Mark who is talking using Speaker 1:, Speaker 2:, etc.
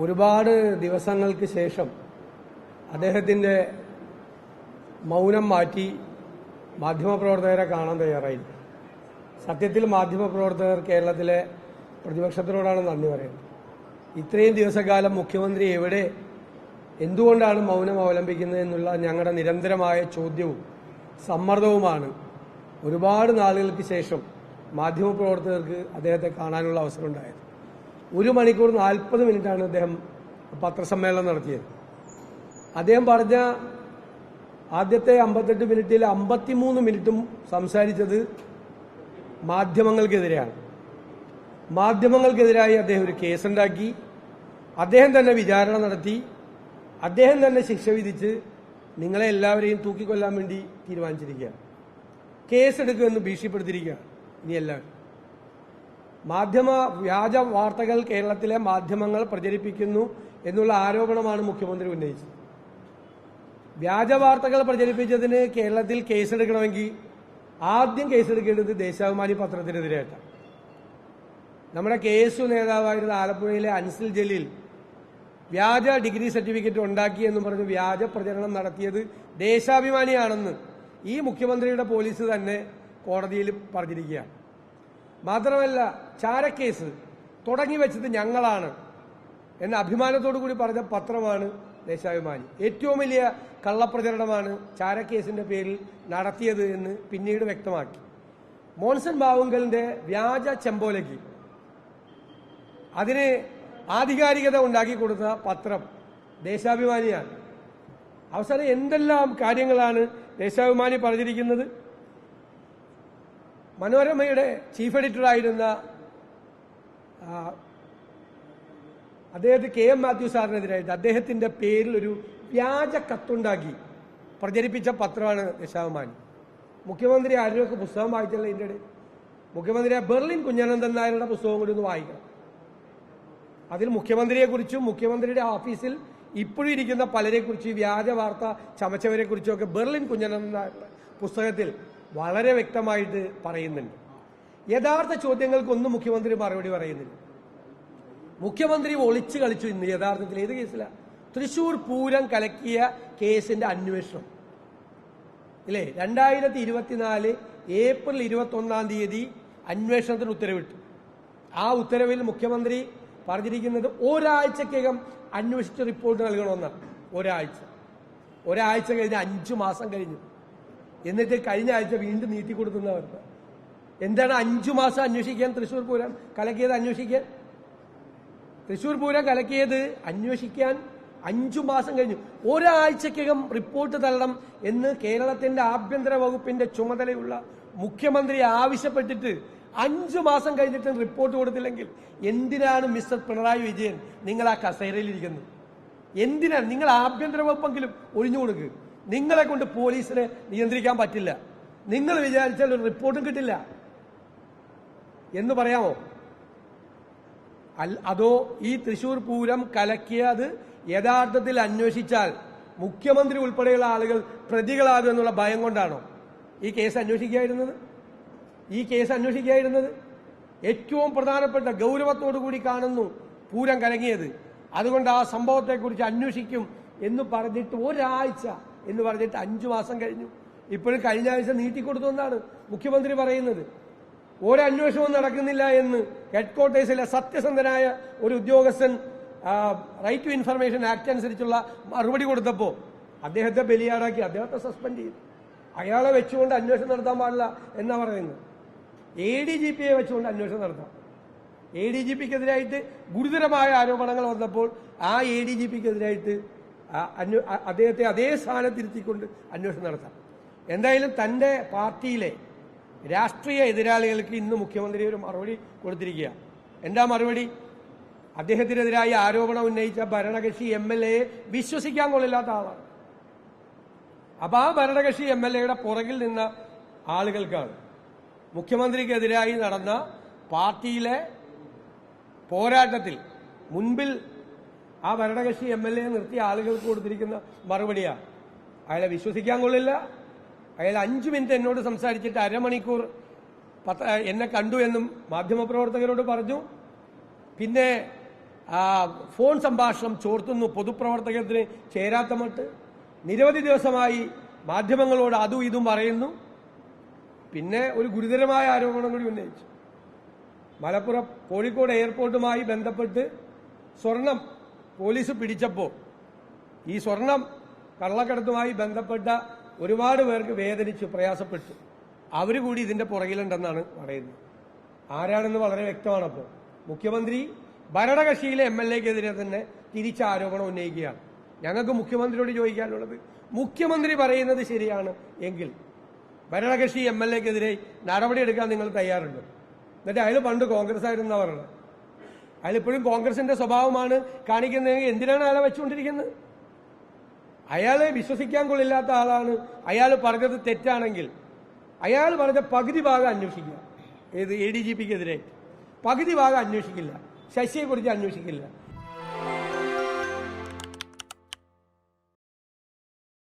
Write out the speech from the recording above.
Speaker 1: ഒരുപാട് ദിവസങ്ങൾക്ക് ശേഷം അദ്ദേഹത്തിന്റെ മൗനം മാറ്റി മാധ്യമപ്രവർത്തകരെ കാണാൻ തയ്യാറായി. സത്യത്തിൽ മാധ്യമപ്രവർത്തകർ കേരളത്തിലെ പ്രതിപക്ഷത്തിനോടാണ് നന്ദി പറയുന്നത്. ഇത്രയും ദിവസക്കാലം മുഖ്യമന്ത്രി എവിടെ, എന്തുകൊണ്ടാണ് മൗനം അവലംബിക്കുന്നത് എന്നുള്ള ഞങ്ങളുടെ നിരന്തരമായ ചോദ്യവും സമ്മർദ്ദവുമാണ് ഒരുപാട് നാളുകൾക്ക് ശേഷം മാധ്യമപ്രവർത്തകർക്ക് അദ്ദേഹത്തെ കാണാനുള്ള അവസരം ഉണ്ടായത്. 1 മണിക്കൂർ 40 മിനിറ്റാണ് അദ്ദേഹം പത്രസമ്മേളനം നടത്തിയത്. അദ്ദേഹം പറഞ്ഞ ആദ്യത്തെ 58 മിനിറ്റിൽ 53 മിനിറ്റും സംസാരിച്ചത് മാധ്യമങ്ങൾക്കെതിരെയാണ്. മാധ്യമങ്ങൾക്കെതിരായി അദ്ദേഹം ഒരു കേസുണ്ടാക്കി, അദ്ദേഹം തന്നെ വിചാരണ നടത്തി, അദ്ദേഹം തന്നെ ശിക്ഷ വിധിച്ച് നിങ്ങളെ എല്ലാവരെയും തൂക്കിക്കൊല്ലാൻ വേണ്ടി തീരുമാനിച്ചിരിക്കുകയാണ്. കേസെടുക്കുമെന്ന് ഭീഷണിപ്പെടുത്തിയിരിക്കുകയാണ്. ഇനി എല്ലാവരും വ്യാജ വാർത്തകൾ കേരളത്തിലെ മാധ്യമങ്ങൾ പ്രചരിപ്പിക്കുന്നു എന്നുള്ള ആരോപണമാണ് മുഖ്യമന്ത്രി ഉന്നയിച്ചത്. വ്യാജ വാർത്തകൾ പ്രചരിപ്പിച്ചതിന് കേരളത്തിൽ കേസെടുക്കണമെങ്കിൽ ആദ്യം കേസെടുക്കേണ്ടത് ദേശാഭിമാനി പത്രത്തിനെതിരായിട്ടാണ്. നമ്മുടെ KSU നേതാവായിരുന്ന ആലപ്പുഴയിലെ അൻസിൽ ജലീൽ വ്യാജ ഡിഗ്രി സർട്ടിഫിക്കറ്റ് ഉണ്ടാക്കി എന്ന് പറഞ്ഞ് വ്യാജ പ്രചരണം നടത്തിയത് ദേശാഭിമാനിയാണെന്ന് ഈ മുഖ്യമന്ത്രിയുടെ പോലീസ് തന്നെ കോടതിയിൽ പറഞ്ഞിരിക്കുകയാണ്. മാത്രമല്ല, ചാരക്കേസ് തുടങ്ങി വെച്ചത് ഞങ്ങളാണ് എന്ന അഭിമാനത്തോടു കൂടി പറഞ്ഞ പത്രമാണ് ദേശാഭിമാനി. ഏറ്റവും വലിയ കള്ളപ്രചരണമാണ് ചാരക്കേസിന്റെ പേരിൽ നടത്തിയത് എന്ന് പിന്നീട് വ്യക്തമാക്കി. മോൻസൺ മാവുങ്കലിന്റെ വ്യാജ ചെമ്പോലയ്ക്ക് അതിന് ആധികാരികത ഉണ്ടാക്കി കൊടുത്ത പത്രം ദേശാഭിമാനിയാണ്. അവസാനം എന്തെല്ലാം കാര്യങ്ങളാണ് ദേശാഭിമാനി പറഞ്ഞിരിക്കുന്നത്. മനോരമയുടെ ചീഫ് എഡിറ്ററായിരുന്ന അദ്ദേഹത്തെ KM മാത്യു സാറിനെതിരായിട്ട് അദ്ദേഹത്തിന്റെ പേരിൽ ഒരു വ്യാജ കത്തുണ്ടാക്കി പ്രചരിപ്പിച്ച പത്രമാണ് ദേശാഭിമാനി. മുഖ്യമന്ത്രി ആരുടെയൊക്കെ പുസ്തകം വായിച്ചല്ല ഇതിൻ്റെ ഇടയിൽ. മുഖ്യമന്ത്രി ബെർലിൻ കുഞ്ഞനന്ദൻ നായരുടെ പുസ്തകം കൂടി ഒന്ന് വായിക്കണം. അതിൽ മുഖ്യമന്ത്രിയെക്കുറിച്ചും മുഖ്യമന്ത്രിയുടെ ഓഫീസിൽ ഇപ്പോഴും ഇരിക്കുന്ന പലരെക്കുറിച്ചും വ്യാജ വാർത്ത ചമച്ചവരെ കുറിച്ചുമൊക്കെ ബെർലിൻ കുഞ്ഞനന്ദൻ നായരുടെ പുസ്തകത്തിൽ വളരെ വ്യക്തമായിട്ട് പറയുന്നുണ്ട്. യഥാർത്ഥ ചോദ്യങ്ങൾക്കൊന്നും മുഖ്യമന്ത്രി മറുപടി പറയുന്നില്ല. മുഖ്യമന്ത്രി ഒളിച്ചു കളിച്ചു. ഇന്ന് യഥാർത്ഥത്തിൽ ഏത് കേസിലാണ്? തൃശൂർ പൂരം കലക്കിയ കേസിന്റെ അന്വേഷണം ഇല്ലേ? 2024 ഏപ്രിൽ 21-ാം തീയതി അന്വേഷണത്തിന് ഉത്തരവിട്ടു. ആ ഉത്തരവിൽ മുഖ്യമന്ത്രി പറഞ്ഞിരിക്കുന്നത് ഒരാഴ്ചക്കകം അന്വേഷിച്ച് റിപ്പോർട്ട് നൽകണമെന്നാണ്. ഒരാഴ്ച കഴിഞ്ഞ് 5 മാസം കഴിഞ്ഞു. എന്നിട്ട് കഴിഞ്ഞ ആഴ്ച വീണ്ടും നീട്ടിക്കൊടുക്കുന്നവർ എന്താണ് 5 മാസം അന്വേഷിക്കാൻ? തൃശൂർ പൂരം കലക്കിയത് അന്വേഷിക്കാൻ, തൃശൂർ പൂരം കലക്കിയത് അന്വേഷിക്കാൻ 5 മാസം കഴിഞ്ഞു. ഒരാഴ്ചക്കകം റിപ്പോർട്ട് തരണം എന്ന് കേരളത്തിന്റെ ആഭ്യന്തര വകുപ്പിന്റെ ചുമതലയുള്ള മുഖ്യമന്ത്രി ആവശ്യപ്പെട്ടിട്ട് 5 മാസം കഴിഞ്ഞിട്ട് റിപ്പോർട്ട് കൊടുത്തില്ലെങ്കിൽ എന്തിനാണ് മിസ്റ്റർ പിണറായി വിജയൻ നിങ്ങൾ ആ കസേരയിലിരിക്കുന്നത്? എന്തിനാണ്? നിങ്ങൾ ആഭ്യന്തര വകുപ്പെങ്കിലും ഒഴിഞ്ഞു കൊടുക്കുക. നിങ്ങളെ കൊണ്ട് പോലീസിനെ നിയന്ത്രിക്കാൻ പറ്റില്ല. നിങ്ങൾ വിചാരിച്ചാൽ ഒരു റിപ്പോർട്ടും കിട്ടില്ല എന്ന് പറയാമോ? അതോ ഈ തൃശൂർ പൂരം കലക്കിയത് യഥാർത്ഥത്തിൽ അന്വേഷിച്ചാൽ മുഖ്യമന്ത്രി ഉൾപ്പെടെയുള്ള ആളുകൾ പ്രതികളാകും എന്നുള്ള ഭയം കൊണ്ടാണോ ഈ കേസ് അന്വേഷിക്കായിരുന്നത്? ഏറ്റവും പ്രധാനപ്പെട്ട ഗൗരവത്തോടുകൂടി കാണുന്നു പൂരം കലങ്ങിയത്. അതുകൊണ്ട് ആ സംഭവത്തെക്കുറിച്ച് അന്വേഷിക്കും എന്ന് പറഞ്ഞിട്ട് ഒരാഴ്ച എന്ന് പറഞ്ഞിട്ട് 5 മാസം കഴിഞ്ഞു. ഇപ്പോഴും കഴിഞ്ഞ ആഴ്ച നീട്ടിക്കൊടുത്തു എന്നാണ് മുഖ്യമന്ത്രി പറയുന്നത്. ഒരന്വേഷണവും നടക്കുന്നില്ല എന്ന് ഹെഡ്ക്വാർട്ടേഴ്സിലെ സത്യസന്ധനായ ഒരു ഉദ്യോഗസ്ഥൻ റൈറ്റ് ടു ഇൻഫർമേഷൻ ആക്ട് അനുസരിച്ചുള്ള മറുപടി കൊടുത്തപ്പോൾ അദ്ദേഹത്തെ ബലിയാടാക്കി, അദ്ദേഹത്തെ സസ്പെൻഡ് ചെയ്തു. അയാളെ വെച്ചുകൊണ്ട് അന്വേഷണം നടത്താൻ പാടില്ല എന്നാ പറയുന്നത്. ADGPയെ വെച്ചുകൊണ്ട് അന്വേഷണം നടത്താം. ADGPക്കെതിരായിട്ട് ഗുരുതരമായ ആരോപണങ്ങൾ വന്നപ്പോൾ ആ ADGPക്കെതിരായിട്ട് അദ്ദേഹത്തെ അതേ സ്ഥാനത്തിരുത്തിക്കൊണ്ട് അന്വേഷണം നടത്താം. എന്തായാലും തന്റെ പാർട്ടിയിലെ രാഷ്ട്രീയ എതിരാളികൾക്ക് ഇന്ന് മുഖ്യമന്ത്രി ഒരു മറുപടി കൊടുത്തിരിക്കുക. എന്താ മറുപടി? അദ്ദേഹത്തിനെതിരായി ആരോപണം ഉന്നയിച്ച ഭരണകക്ഷി MLA വിശ്വസിക്കാൻ കൊള്ളില്ലാത്ത ആളാണ്. അപ്പൊ ആ ഭരണകക്ഷി MLAയുടെ പുറകിൽ നിന്ന ആളുകൾക്കാണ് മുഖ്യമന്ത്രിക്കെതിരായി നടന്ന പാർട്ടിയിലെ പോരാട്ടത്തിൽ മുൻപിൽ ആ ഭരണകക്ഷി MLA നിർത്തിയ ആളുകൾക്ക് കൊടുത്തിരിക്കുന്ന മറുപടിയാണ്. അയാളെ വിശ്വസിക്കാൻ കൊള്ളില്ല. അയാൾ 5 മിനിറ്റ് എന്നോട് സംസാരിച്ചിട്ട് അരമണിക്കൂർ എന്നെ കണ്ടു എന്നും മാധ്യമപ്രവർത്തകരോട് പറഞ്ഞു. പിന്നെ ഫോൺ സംഭാഷണം ചോർത്തുന്നു, പൊതുപ്രവർത്തകത്തിന് ചേരാത്ത മട്ട് നിരവധി ദിവസമായി മാധ്യമങ്ങളോട് അതും ഇതും പറയുന്നു. പിന്നെ ഒരു ഗുരുതരമായ ആരോപണം കൂടി ഉന്നയിച്ചു. മലപ്പുറം കോഴിക്കോട് എയർപോർട്ടുമായി ബന്ധപ്പെട്ട് സ്വർണം പോലീസ് പിടിച്ചപ്പോൾ ഈ സ്വർണം കള്ളക്കടത്തുമായി ബന്ധപ്പെട്ട ഒരുപാട് പേർക്ക് വേദനിച്ചു, പ്രയാസപ്പെട്ടു. അവർ കൂടി ഇതിന്റെ പുറകിലുണ്ടെന്നാണ് പറയുന്നത്. ആരാണെന്ന് വളരെ വ്യക്തമാണപ്പോൾ. മുഖ്യമന്ത്രി ഭരണകക്ഷിയിലെ MLA-ക്കെതിരെ തന്നെ തിരിച്ച ആരോപണം ഉന്നയിക്കുകയാണ്. ഞങ്ങൾക്ക് മുഖ്യമന്ത്രിയോട് ചോദിക്കാനുള്ളത്, മുഖ്യമന്ത്രി പറയുന്നത് ശരിയാണ് എങ്കിൽ ഭരണകക്ഷി MLA-ക്കെതിരെ നടപടിയെടുക്കാൻ നിങ്ങൾ തയ്യാറുണ്ടോ? എന്നിട്ട് അയാൾ പണ്ട് കോൺഗ്രസ് ആയിരുന്ന പറയുന്നത്, അയാളിപ്പോഴും കോൺഗ്രസിന്റെ സ്വഭാവമാണ് കാണിക്കുന്നതെങ്കിൽ എന്തിനാണ് അയാളെ വെച്ചുകൊണ്ടിരിക്കുന്നത്? അയാളെ വിശ്വസിക്കാൻ കൊള്ളില്ലാത്ത ആളാണ്. അയാൾ പറഞ്ഞത് തെറ്റാണെങ്കിൽ അയാൾ പറഞ്ഞ പകുതി ഭാഗം അന്വേഷിക്കുക. ഏത് ADGP-ക്കെതിരെ പകുതി ഭാഗം അന്വേഷിക്കില്ല, ശശിയെക്കുറിച്ച് അന്വേഷിക്കില്ല.